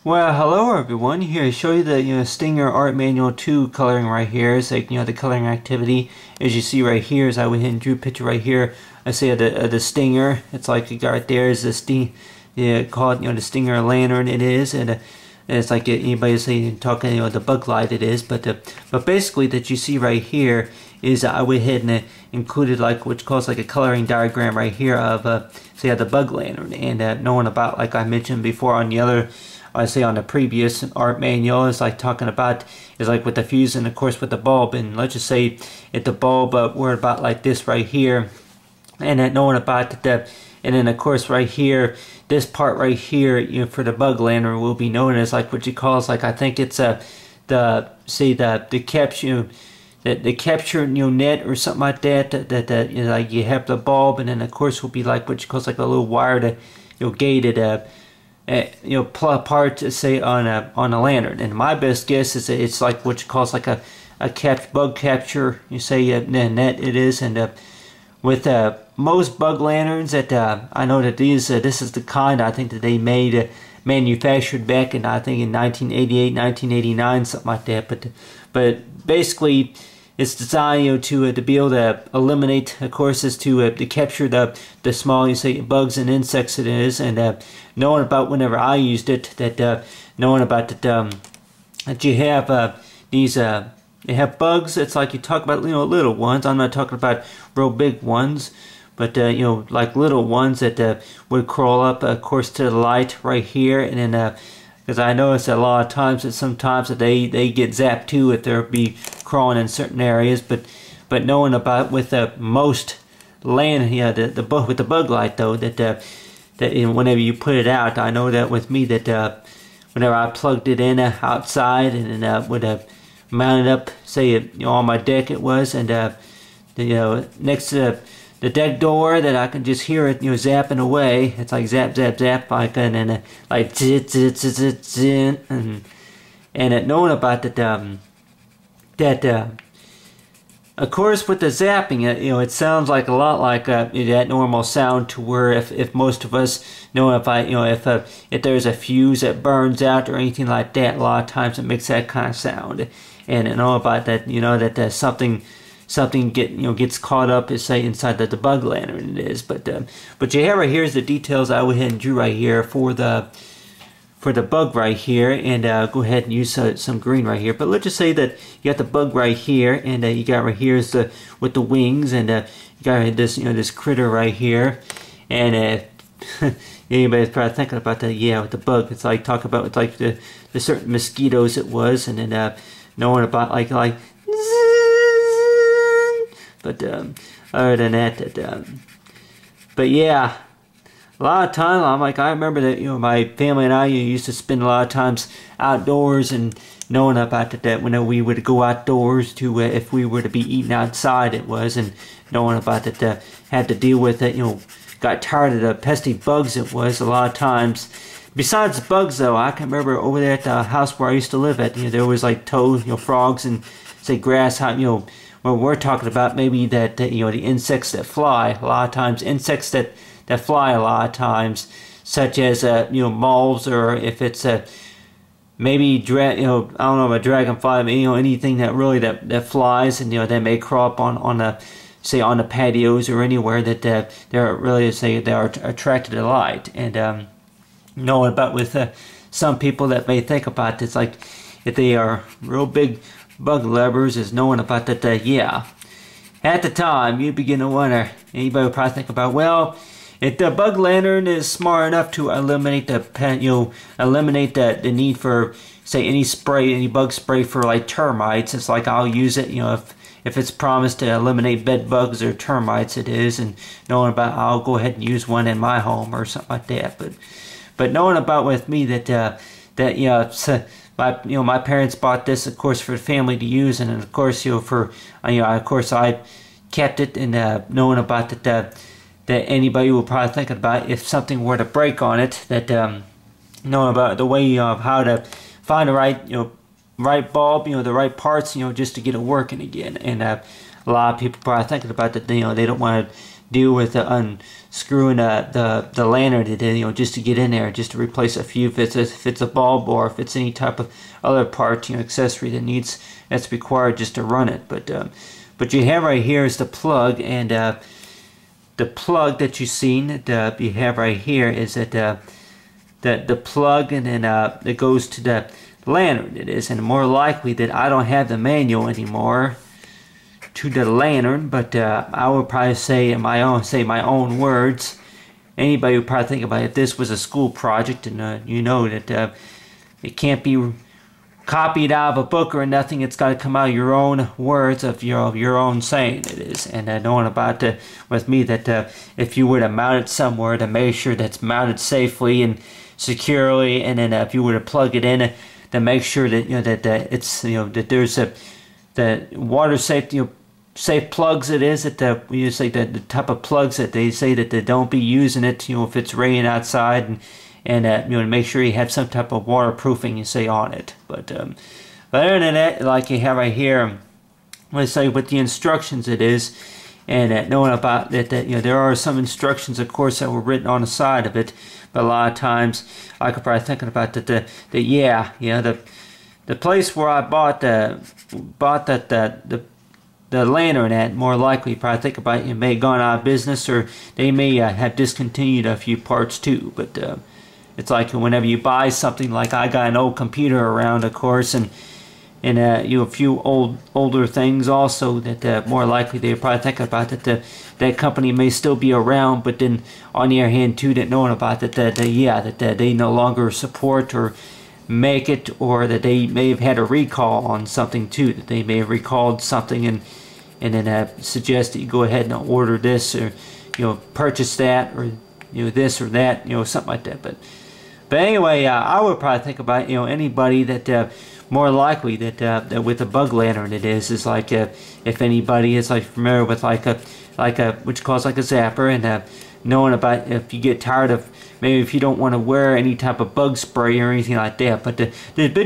Well, hello everyone. Here to show you the Stinger Art Manual 2 coloring right here. It's like the coloring activity. As you see right here, as I went ahead and drew a picture right here. I say the Stinger. It's like you got right there is the Sting. Yeah, called the Stinger lantern. It is, and it's like anybody saying talking the bug light. It is, but basically that you see right here is I went ahead and included like which calls like a coloring diagram right here of say the bug lantern and knowing about like I mentioned before on the other. I say on the previous art manual is like talking about is like with the fuse and of course with the bulb, and let's just say if the bulb were about like this right here, and then knowing about the and then of course right here this part right here for the bug lantern will be known as like what you call is like I think it's the capture the capture net or something like that like you have the bulb, and then of course will be like what you call like a little wire to gated part to say on a lantern. And my best guess is that it's like what you call like a bug capture. You say net it is, and with most bug lanterns that I know that this is the kind I think that they made manufactured back in I think in 1988, 1989, something like that. But basically it's designed to be able to eliminate, of course, is to capture the small bugs and insects it is, and knowing about whenever I used it that knowing about that you have these you have bugs. It's like you talk about little ones. I'm not talking about real big ones, but like little ones that would crawl up, of course, to the light right here, and then because I notice a lot of times that sometimes that they get zapped too if they'll be crawling in certain areas, but knowing about with most land with the bug light though that whenever you put it out, I know that with me that whenever I plugged it in outside and then would mount it up, say on my deck it was, and next to the deck door that I can just hear it zapping away. It's like zap zap zap like, and then like zit zit zit zit zit, and knowing about that of course with the zapping it sounds like a lot like that normal sound, to where if most of us know if there's a fuse that burns out or anything like that, a lot of times it makes that kind of sound. And I know about that that something gets caught up, say inside the bug lantern it is, but you have right here is the details I went ahead and drew right here for the bug right here, and go ahead and use some green right here. But let's just say that you got the bug right here, and you got right here is with the wings, and you got this this critter right here, and anybody's probably thinking about that. Yeah, with the bug, it's like talk about with like the certain mosquitoes it was, and then knowing about like but other than that, but yeah, a lot of time I remember that my family and I used to spend a lot of times outdoors, and knowing about that whenever we would go outdoors to if we were to be eating outside it was, and knowing about that had to deal with it, got tired of the pesky bugs it was a lot of times. Besides bugs though, I can remember over there at the house where I used to live at, there was like toads, frogs, and say grass, when we're talking about maybe that the insects that fly. A lot of times insects that fly a lot of times, such as moths, or if it's maybe I don't know, a dragonfly, anything that really that flies, and that may crawl up on the say on the patios or anywhere that they're really they are attracted to light. And knowing about with some people that may think about this, like if they are real big bug lovers, is knowing about that yeah, at the time you begin to wonder, anybody would probably think about, well, if the bug lantern is smart enough to eliminate eliminate the need for say any bug spray for like termites, it's like I'll use it if it's promised to eliminate bed bugs or termites it is, and knowing about I'll go ahead and use one in my home or something like that. But knowing about with me that my parents bought this, of course, for the family to use, and of course, for of course, I kept it, and knowing about that anybody will probably think about if something were to break on it, that knowing about the way of how to find the right bulb, the right parts, just to get it working again. And a lot of people probably thinking about that, they don't want to deal with unscrewing the lantern, just to get in there, just to replace a few, if it's a bulb or if it's any type of other part, accessory that's required just to run it. But you have right here is the plug, and the plug that you've seen that you have right here is that the plug, and then it goes to the lantern. It is, and more likely that I don't have the manual anymore to the lantern, but I would probably say my own words. Anybody would probably think about it, if this was a school project, and that it can't be copied out of a book or nothing. It's got to come out of your own words of your own saying. It is, and knowing about with me that if you were to mount it somewhere, to make sure that's mounted safely and securely, and then if you were to plug it in, to make sure that that it's that there's the water safety safe plugs. It is that we use like the type of plugs that they say that they don't be using it if it's raining outside, and to make sure you have some type of waterproofing on it. But other than that, like you have right here, let's say with the instructions it is, and knowing about that there are some instructions, of course, that were written on the side of it. But a lot of times I could probably thinking about the place where I bought the lantern at, more likely probably think about it may have gone out of business, or they may have discontinued a few parts too. But it's like whenever you buy something, like I got an old computer around, of course, and a few older things also, that more likely they're probably thinking about that company may still be around, but then on the other hand too, that knowing about that they no longer support or make it, or that they may have had a recall on something too, that they may have recalled something and then suggest that you go ahead and order this, or purchase that, or this or that, something like that. But anyway, I would probably think about anybody that more likely that with a bug lantern it is like if anybody is like familiar with like a which calls like a zapper, and knowing about if you get tired of, maybe if you don't want to wear any type of bug spray or anything like that, but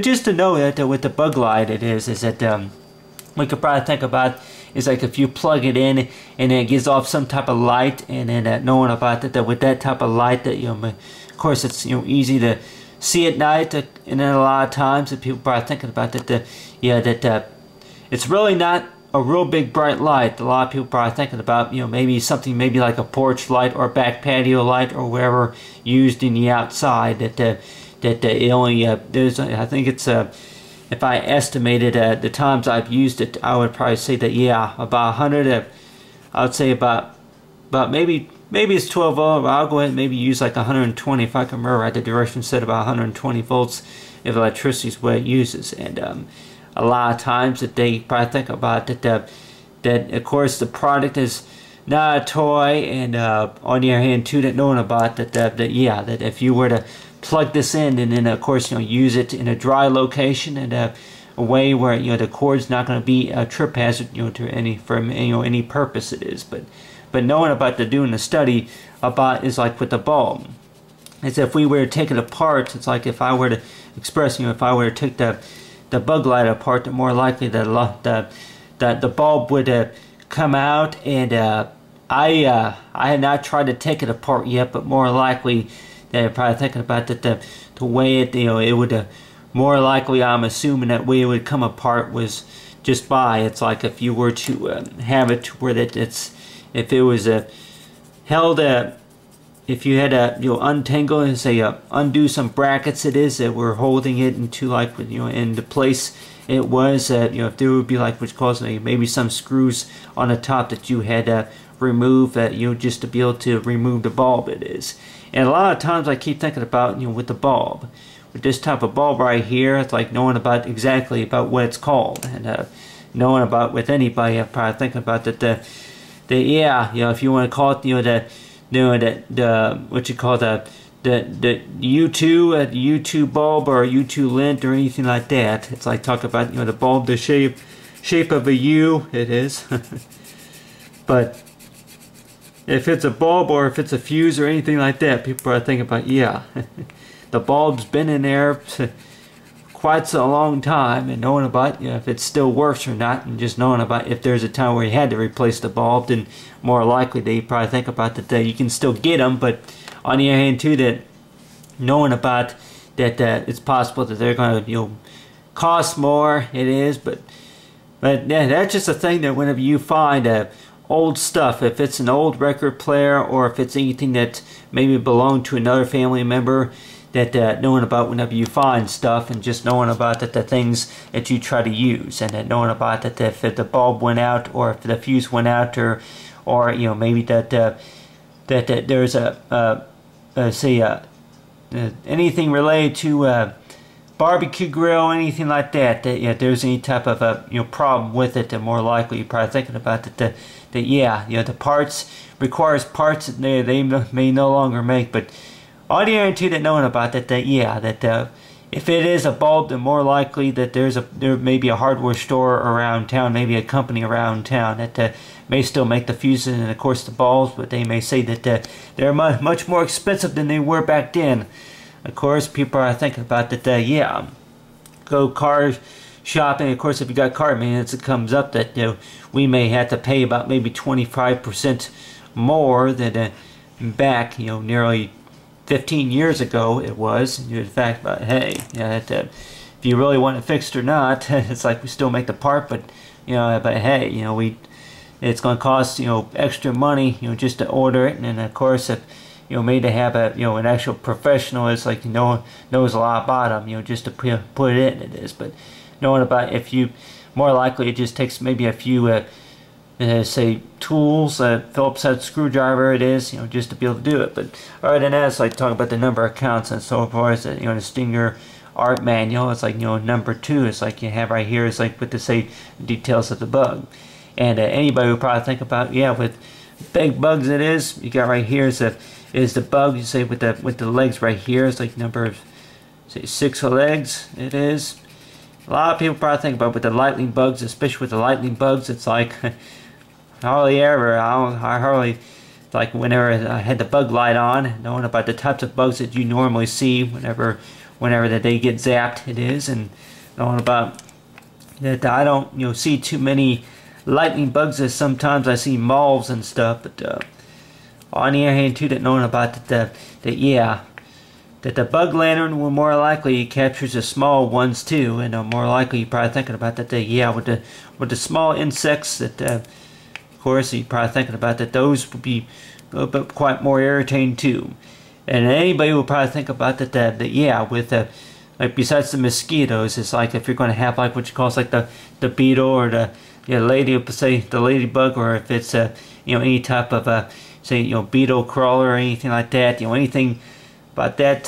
just to know that with the bug light it is that we could probably think about is like if you plug it in and it gives off some type of light, and then knowing about that with that type of light that of course it's easy to see at night, and then a lot of times that people probably thinking about that it's really not a real big bright light. A lot of people probably thinking about maybe something like a porch light or back patio light or wherever used in the outside, that it only there's, I think it's if I estimated the times I've used it, I would probably say that about 100, I would say about maybe it's 12 volt, but I'll go ahead and maybe use like 120 if I can remember right. The direction said about 120 volts if electricity is what it uses. And a lot of times that they probably think about that of course the product is not a toy, and on the other hand too, that knowing about that if you were to plug this in and then of course use it in a dry location, and a way where the cord's not going to be a trip hazard to any purpose it is. But knowing about doing the study about is like with the bulb. It's if we were to take it apart, it's like if I were to express, if I were to take the bug light apart, the more likely that the bulb would come out. And I had not tried to take it apart yet, but more likely they're probably thinking about that the way it it would more likely, I'm assuming that way it would come apart was just by, it's like if you were to have it to where that it's, if it was held if you had to untangle and say undo some brackets it is that were holding it into like in the place it was, if there would be like which caused maybe some screws on the top that you had to remove just to be able to remove the bulb it is. And a lot of times I keep thinking about with the bulb, with this type of bulb right here, it's like knowing about exactly about what it's called, and knowing about with anybody, I'm probably thinking about that if you want to call it the what you call the U2 U2 bulb or U2 lint or anything like that. It's like talk about the bulb, the shape of a U it is. But if it's a bulb or if it's a fuse or anything like that, people are thinking about the bulb's been in there quite so long time, and knowing about if it still works or not, and just knowing about if there's a time where you had to replace the bulb, then more likely they probably think about that you can still get them. But on the other hand too, that knowing about that it's possible that they're going to cost more, it is, but yeah, that's just a thing that whenever you find old stuff, if it's an old record player or if it's anything that maybe belonged to another family member, that knowing about whenever you find stuff, and just knowing about that the things that you try to use, and that knowing about that if the bulb went out or if the fuse went out, or maybe that there's anything related to barbecue grill, anything like that, that there's any type of problem with it, then more likely you're probably thinking about that the parts requires parts that they may no longer make. But I guarantee that knowing about that if it is a bulb, then more likely that there may be a hardware store around town, maybe a company around town that may still make the fuses and of course the bulbs, but they may say that they're much more expensive than they were back then. Of course, people are thinking about that. Go car shopping. Of course, if you got car maintenance, it comes up that we may have to pay about maybe 25% more than back nearly 15 years ago it was. In fact, but hey, if you really want it fixed or not, it's like we still make the part, but but hey, it's going to cost extra money just to order it, and then of course if made to have an actual professional is like knows a lot about them just to put it in, it is. But knowing about if you more likely it just takes maybe a few say tools, Phillips head screwdriver it is, just to be able to do it. But other than that, it's like talking about the number of counts and so forth. The Stinger art manual, it's like number 2. It's like you have right here. It's like with the say details of the bug, and anybody would probably think about with big bugs it is. You got right here is the bug. You say with the legs right here. It's like number say 6 legs. It is. A lot of people probably think about with the lightning bugs, especially with the lightning bugs. It's like hardly ever. I hardly like whenever I had the bug light on, knowing about the types of bugs that you normally see whenever that they get zapped. It is, and knowing about that I don't see too many lightning bugs as sometimes I see moths and stuff. But on the other hand too, that knowing about that the bug lantern will more likely captures the small ones too, and more likely you're probably thinking about that with the small insects that of course you're probably thinking about that those would be a little bit quite more irritating too. And anybody will probably think about that with like besides the mosquitoes, it's like if you're going to have like what you call like the beetle or the the ladybug, or if it's any type of say beetle crawler or anything like that, anything about that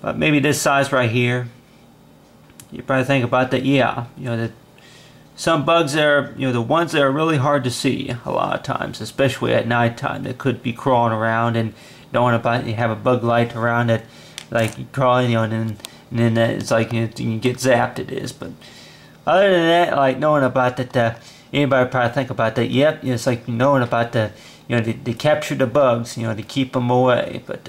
about maybe this size right here, you probably think about that that some bugs are the ones that are really hard to see a lot of times, especially at nighttime, that could be crawling around, and knowing about you have a bug light around it, like you crawling and then it's like you get zapped, it is. But other than that, like knowing about that anybody probably think about that, it's like knowing about the they capture the bugs, to keep them away. But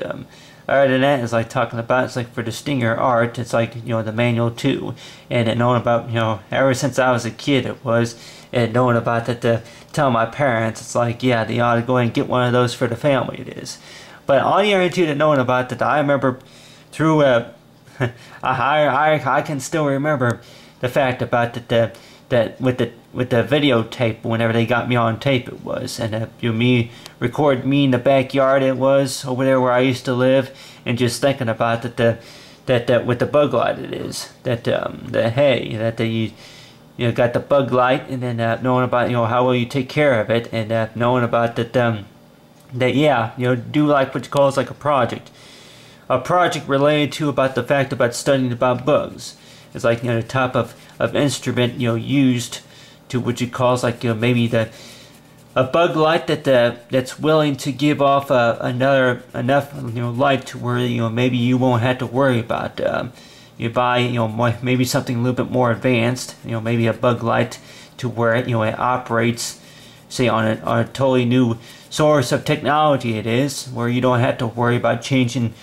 other than that, it's like talking about, it's like for the Stinger art, it's like the manual too, and knowing about ever since I was a kid it was, and knowing about that tell my parents, it's like they ought to go and get one of those for the family, it is. But on the other hand too, that knowing about that, I remember through I can still remember the fact about that with the videotape, whenever they got me on tape it was, and record me in the backyard it was over there where I used to live, and just thinking about that with the bug light it is, that you got the bug light, and then knowing about how well you take care of it, and knowing about that do like what you call like a project related to about the fact about studying about bugs. It's like the type of instrument used to what you call like maybe a bug light that's willing to give off enough light to where maybe you won't have to worry about you buy maybe something a little bit more advanced, maybe a bug light to where it operates say on a totally new source of technology, it is, where you don't have to worry about changing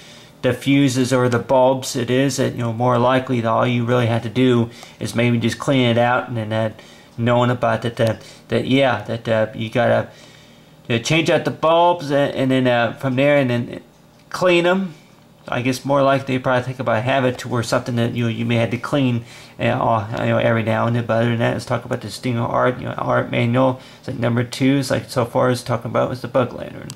the fuses or the bulbs it is, that more likely that all you really have to do is maybe just clean it out, and then knowing about that you gotta change out the bulbs, and then from there, and then clean them. I guess more likely they probably think about having it to where something that you may have to clean every now and then. But other than that, let's talk about the Stinger Art art manual. It's like number 2. It's like so far as talking about was the Bug Lantern.